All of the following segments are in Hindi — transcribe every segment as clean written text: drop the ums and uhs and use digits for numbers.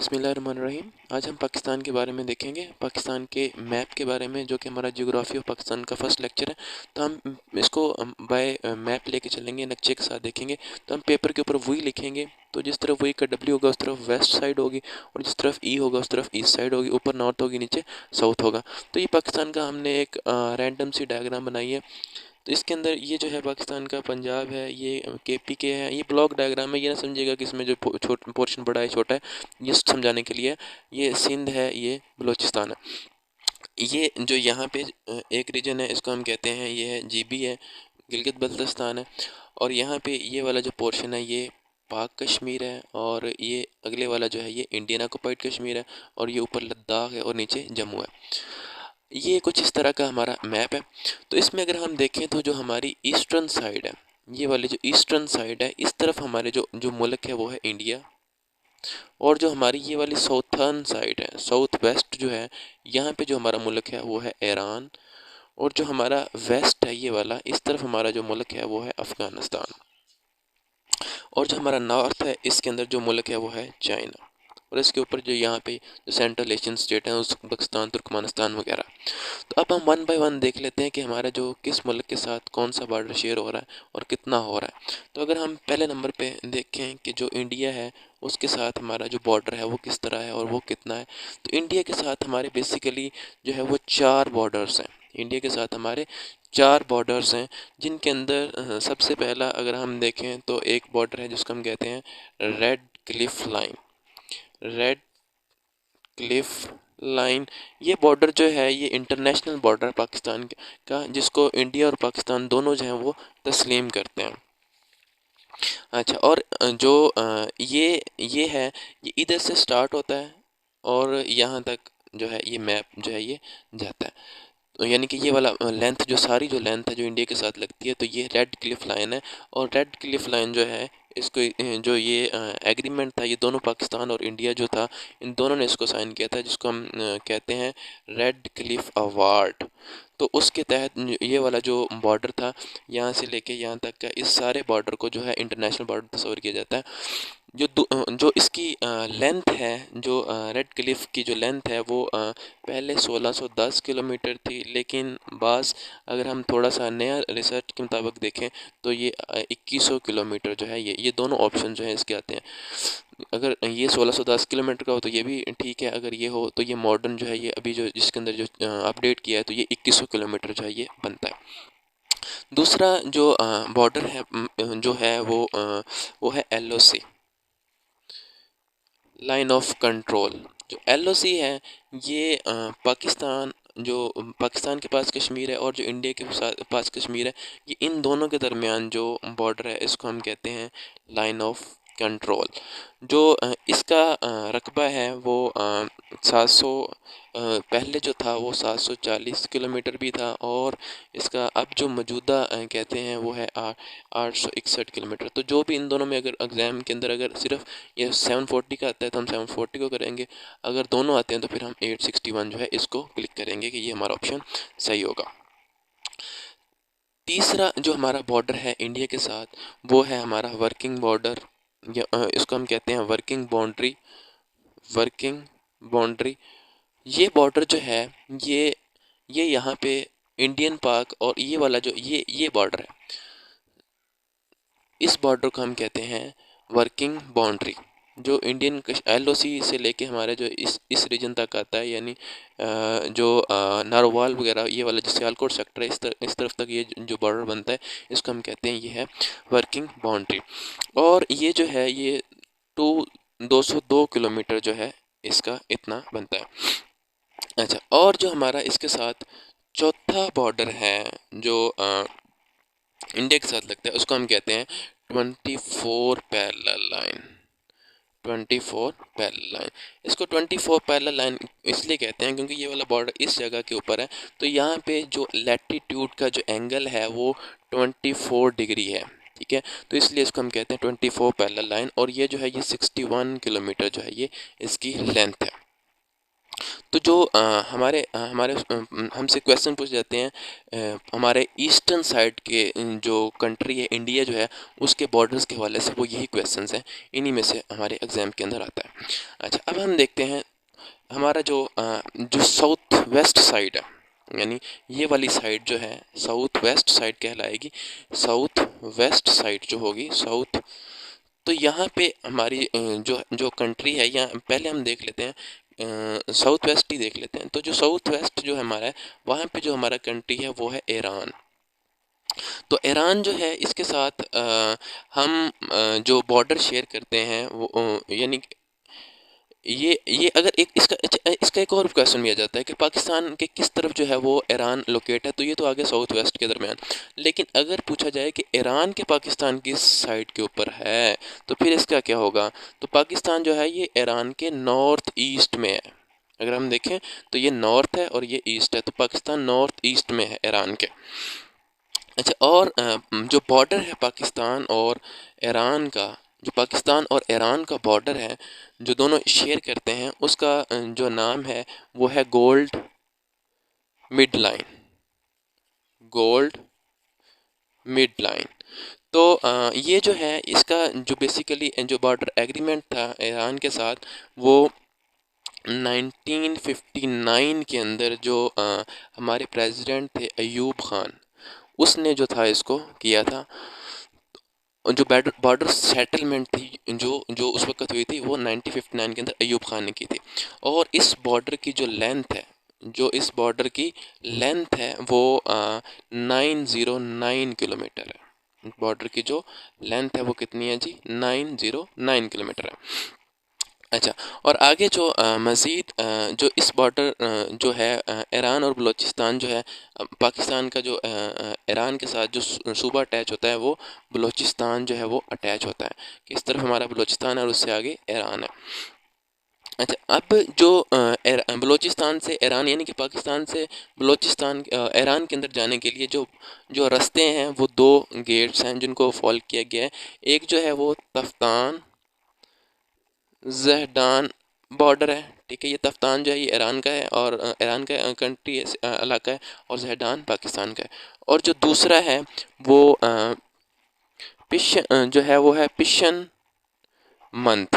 बिस्मिल्लाहिर्रहमानिर्रहीम। आज हम पाकिस्तान के बारे में देखेंगे, पाकिस्तान के मैप के बारे में, जो कि हमारा ज्योग्राफी ऑफ पाकिस्तान का फर्स्ट लेक्चर है। तो हम इसको बाय मैप लेके चलेंगे, नक्शे के साथ देखेंगे। तो हम पेपर के ऊपर वही लिखेंगे, तो जिस तरफ वही का डब्ल्यू होगा उस तरफ वेस्ट साइड होगी, और जिस तरफ ई होगा उस तरफ ईस्ट साइड होगी। ऊपर नॉर्थ होगी, नीचे साउथ होगा। तो ये पाकिस्तान का हमने एक रैंडम सी डायग्राम बनाई है। तो इसके अंदर ये जो है पाकिस्तान का पंजाब है, ये केपी के है। ये ब्लॉक डायग्राम है, ये ना समझिएगा कि इसमें जो पोर्शन बड़ा है छोटा है, ये समझाने के लिए। ये सिंध है, ये बलूचिस्तान है। ये जो यहाँ पे एक रीजन है, इसको हम कहते हैं, ये है जीबी है, गिलगित बल्तिस्तान है। और यहाँ पे ये वाला जो पोर्शन है ये पाक कश्मीर है, और ये अगले वाला जो है ये इंडियन ऑक्युपाइड कश्मीर है, और ये ऊपर लद्दाख है और नीचे जम्मू है। ये कुछ इस तरह का हमारा मैप है। तो इसमें अगर हम देखें तो जो हमारी ईस्टर्न साइड है, ये वाली जो ईस्टर्न साइड है, इस तरफ हमारे जो जो मुल्क है वो है इंडिया। और जो हमारी ये वाली साउथर्न साइड है, साउथ वेस्ट जो है, यहाँ पे जो हमारा मुल्क है वो है ईरान। और जो हमारा वेस्ट है ये वाला, इस तरफ हमारा जो मुल्क है वो है अफ़गानिस्तान। और जो हमारा नॉर्थ है, इसके अंदर जो मुल्क है वो है चाइना। और इसके ऊपर जो यहाँ पे जो सेंट्रल एशियन स्टेट हैं, उज़्बेकिस्तान, तुर्कमेनिस्तान वगैरह। तो अब हम वन बाय वन देख लेते हैं कि हमारा जो किस मुल्क के साथ कौन सा बॉर्डर शेयर हो रहा है और कितना हो रहा है। तो अगर हम पहले नंबर पे देखें कि जो इंडिया है उसके साथ हमारा जो बॉर्डर है वो किस तरह है और वो कितना है। तो इंडिया के साथ हमारे बेसिकली जो है वो 4 बॉर्डर्स हैं। इंडिया के साथ हमारे 4 बॉर्डर्स हैं, जिनके अंदर सबसे पहला अगर हम देखें तो एक बॉर्डर है जिसको हम कहते हैं red Cliff line. Red Cliff line, ये बॉर्डर जो है ये इंटरनेशनल बॉर्डर पाकिस्तान का, जिसको इंडिया और पाकिस्तान दोनों जो हैं वो तस्लीम करते हैं। अच्छा, और ये है, ये इधर से स्टार्ट होता है और यहाँ तक जो है ये मैप जो है ये जाता है। तो यानी कि ये वाला लेंथ, जो सारी जो लेंथ है जो इंडिया के साथ लगती है, तो ये रेड क्लिफ लाइन है। और रेड क्लिफ लाइन जो है इसको जो ये एग्रीमेंट था, ये दोनों पाकिस्तान और इंडिया जो था, इन दोनों ने इसको साइन किया था, जिसको हम कहते हैं रेड क्लिफ अवार्ड। तो उसके तहत ये वाला जो बॉर्डर था, यहाँ से लेके यहाँ तक का, इस सारे बॉर्डर को जो है इंटरनेशनल बॉर्डर तस्वर किया जाता है। जो इसकी लेंथ है, जो रेड क्लिफ की जो लेंथ है वो पहले 1610 किलोमीटर थी, लेकिन बाज़ अगर हम थोड़ा सा नया रिसर्च के मुताबिक देखें तो ये 2100 किलोमीटर जो है, ये दोनों ऑप्शन जो है इसके आते हैं। अगर ये 1610 किलोमीटर का हो तो ये भी ठीक है, अगर ये हो तो ये मॉडर्न जो है, ये अभी जो जिसके अंदर जो अपडेट किया है, तो ये 2100 किलोमीटर जो है ये बनता है। दूसरा जो बॉर्डर है जो है वो है LOC, लाइन ऑफ कंट्रोल। जो LOC है ये पाकिस्तान के पास कश्मीर है और जो इंडिया के पास कश्मीर है, ये इन दोनों के दरमियान जो बॉर्डर है इसको हम कहते हैं लाइन ऑफ कंट्रोल। जो इसका रकबा है वो 700, पहले जो था वो 740 किलोमीटर भी था, और इसका अब जो मौजूदा कहते हैं वो है 861 किलोमीटर। तो जो भी इन दोनों में अगर एग्ज़ाम के अंदर अगर सिर्फ ये 740 का आता है तो हम 740 को करेंगे, अगर दोनों आते हैं तो फिर हम 861 जो है इसको क्लिक करेंगे कि ये हमारा ऑप्शन सही होगा। तीसरा जो हमारा बॉर्डर है इंडिया के साथ, वो है हमारा वर्किंग बॉर्डर, या इसको हम कहते हैं वर्किंग बाउंड्री। वर्किंग बाउंड्री, ये बॉर्डर जो है ये यहाँ पे इंडियन पाक, और ये वाला जो ये बॉर्डर है, इस बॉर्डर को हम कहते हैं वर्किंग बाउंड्री। जो इंडियन LOC से लेके हमारे जो इस रीजन तक आता है, यानी जो नारोवाल वगैरह, ये वाला जो सियालकोट सेक्टर है, इस तरफ तक ये जो बॉर्डर बनता है, इसको हम कहते हैं ये है वर्किंग बाउंड्री। और ये जो है ये 202 किलोमीटर जो है इसका इतना बनता है। अच्छा, और जो हमारा इसके साथ चौथा बॉर्डर है जो इंडिया के साथ लगता है, उसको हम कहते हैं 24 पैरेलल लाइन। 24 पैरेलल लाइन, इसको 24 पैरेलल लाइन इसलिए कहते हैं क्योंकि ये वाला बॉर्डर इस जगह के ऊपर है। तो यहाँ पे जो लैटिट्यूड का जो एंगल है वो 24 डिग्री है, ठीक है। तो इसलिए इसको हम कहते हैं 24 पैरेलल लाइन। और ये जो है ये 61 किलोमीटर जो है ये इसकी लेंथ है। तो जो हमारे हमसे क्वेश्चन पूछ जाते हैं हमारे ईस्टर्न साइड के जो कंट्री है इंडिया जो है उसके बॉर्डर्स के हवाले से, वो यही क्वेश्चंस हैं, इन्हीं में से हमारे एग्ज़ाम के अंदर आता है। अच्छा, अब हम देखते हैं हमारा जो साउथ वेस्ट साइड है, यानी ये वाली साइड जो है साउथ वेस्ट साइड कहलाएगी। साउथ वेस्ट साइड जो होगी साउथ, तो यहाँ पे हमारी जो जो कंट्री है, यहाँ पहले हम देख लेते हैं साउथ वेस्ट ही देख लेते हैं। तो जो साउथ वेस्ट जो हमारा है वहाँ पे जो हमारा कंट्री है वो है ईरान। तो ईरान जो है इसके साथ हम जो बॉर्डर शेयर करते हैं वो यानी ये अगर एक इसका एक और क्वेश्चन भी आ जाता है कि पाकिस्तान के किस तरफ जो है वो ईरान लोकेट है, तो ये तो आगे साउथ वेस्ट के दरमियान। लेकिन अगर पूछा जाए कि ईरान के पाकिस्तान किस साइड के ऊपर है, तो फिर इसका क्या होगा? तो पाकिस्तान जो है ये ईरान के नॉर्थ ईस्ट में है। अगर हम देखें तो ये नॉर्थ है और ये ईस्ट है, तो पाकिस्तान नॉर्थ ईस्ट में है ईरान के। अच्छा, और जो बॉर्डर है पाकिस्तान और ईरान का, जो पाकिस्तान और ईरान का बॉर्डर है जो दोनों शेयर करते हैं, उसका जो नाम है वो है gold mid line. Gold mid line. तो ये जो है इसका जो बेसिकली जो बॉर्डर एग्रीमेंट था ईरान के साथ, वो 1959 के अंदर जो हमारे प्रेसिडेंट थे अयूब खान, उसने जो था इसको किया था। और जो बॉर्डर सेटलमेंट थी जो जो उस वक्त हुई थी वो 1959 के अंदर अयूब खान ने की थी। और इस बॉर्डर की जो लेंथ है, जो इस बॉर्डर की लेंथ है वो 909 किलोमीटर है। बॉर्डर की जो लेंथ है वो कितनी है जी? 909 किलोमीटर है। अच्छा, और आगे जो मज़ीद जो इस बॉर्डर जो है ईरान और बलूचिस्तान जो है पाकिस्तान का जो ईरान के साथ जो सूबा अटैच होता है वो बलूचिस्तान जो है वो अटैच होता है। किस तरफ हमारा बलूचिस्तान है और उससे आगे ईरान है। अच्छा, अब जो बलूचिस्तान से ईरान यानी कि पाकिस्तान से बलूचिस्तान ईरान के अंदर जाने के लिए जो जो रास्ते हैं वो दो गेट्स हैं जिनको फॉलो किया गया है। एक जो है वो तफ्तान ज़हडान बॉर्डर है, ठीक है। ये तफ्तान जो है ये ईरान का है और ईरान का कंट्री इलाका है, और ज़हडान पाकिस्तान का है। और जो दूसरा है वो जो है वो है पिशन मंथ।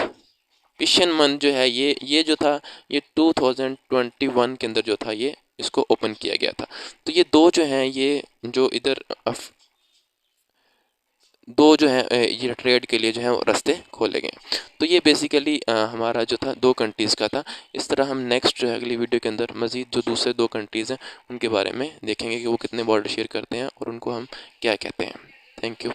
पिशन मंथ जो है ये जो था ये 2021 के अंदर जो था ये इसको ओपन किया गया था। तो ये दो जो हैं ये जो इधर दो जो हैं ये ट्रेड के लिए जो है रास्ते खोले गए। तो ये बेसिकली हमारा जो था दो कंट्रीज़ का था। इस तरह हम नेक्स्ट जो है अगली वीडियो के अंदर मज़ीद जो दूसरे दो कंट्रीज़ हैं उनके बारे में देखेंगे कि वो कितने बॉर्डर शेयर करते हैं और उनको हम क्या कहते हैं। Thank you.